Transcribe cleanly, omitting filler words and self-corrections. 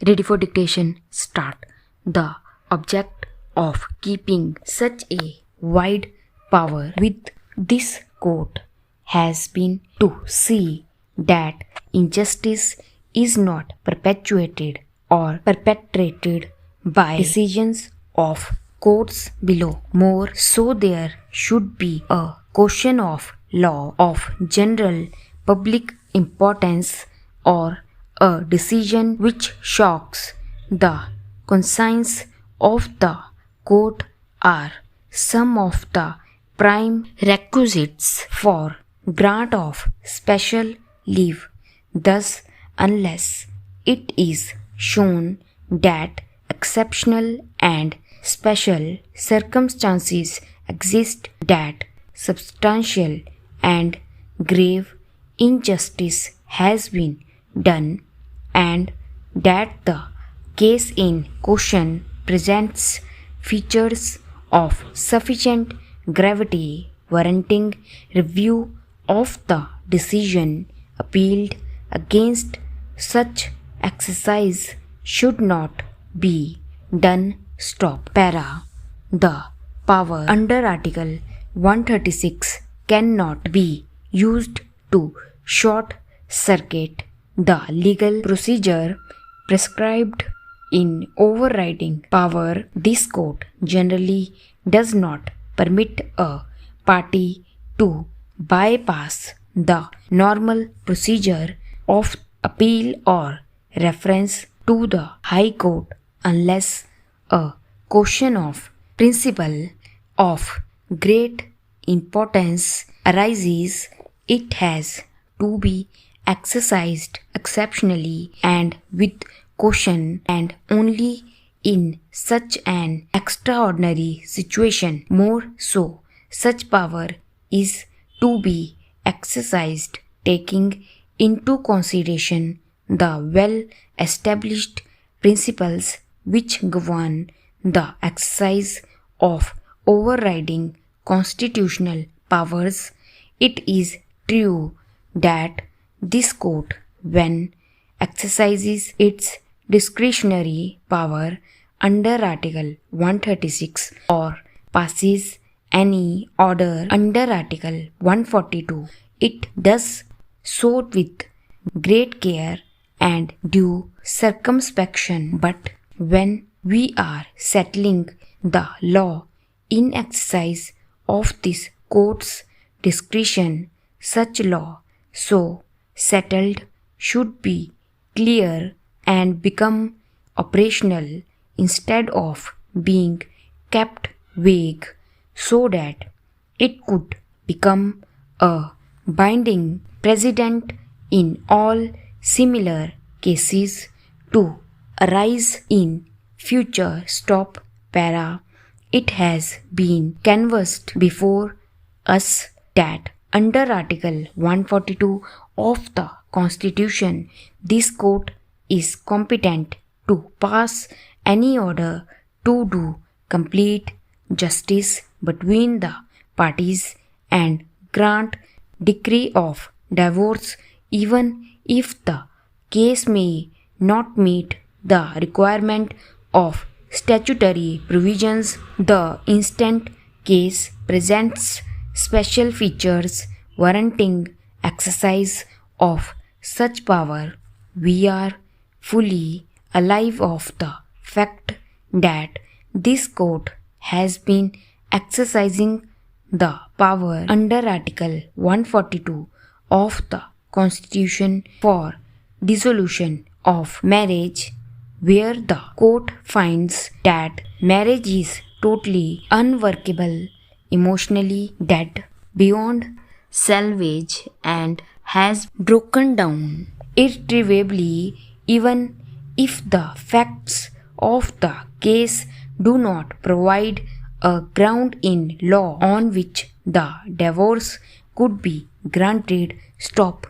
Ready for dictation? Start. The object of keeping such a wide power with this court has been to see that injustice is not perpetuated or perpetrated by decisions of courts below. More so, there should be a question of law of general public importance or a decision which shocks the conscience of the court are some of the prime requisites for grant of special leave. Thus, unless it is shown that exceptional and special circumstances exist that substantial and grave injustice has been done, and that the case in question presents features of sufficient gravity warranting review of the decision appealed against, such exercise should not be done. Stop. Para. The power under Article 136 cannot be used to short circuit the legal procedure prescribed in overriding power. This court generally does not permit a party to bypass the normal procedure of appeal or reference to the High Court unless a question of principle of great importance arises. It has to be exercised exceptionally and with caution, and only in such an extraordinary situation. More so, such power is to be exercised taking into consideration the well-established principles which govern the exercise of overriding constitutional powers. It is true that this court, when exercises its discretionary power under Article 136 or passes any order under Article 142, it does so with great care and due circumspection. But when we are settling the law in exercise of this court's discretion, such law so settled should be clear and become operational instead of being kept vague, so that it could become a binding precedent in all similar cases to arise in future. Stop. Para. It has been canvassed before us that under Article 142 of the Constitution, this court is competent to pass any order to do complete justice between the parties and grant decree of divorce, even if the case may not meet the requirement of statutory provisions. The instant case presents special features warranting exercise of such power. We are fully alive of the fact that this court has been exercising the power under Article 142 of the Constitution for dissolution of marriage, where the court finds that marriage is totally unworkable, emotionally dead, beyond salvage, and has broken down irretrievably, even if the facts of the case do not provide a ground in law on which the divorce could be granted. Stop.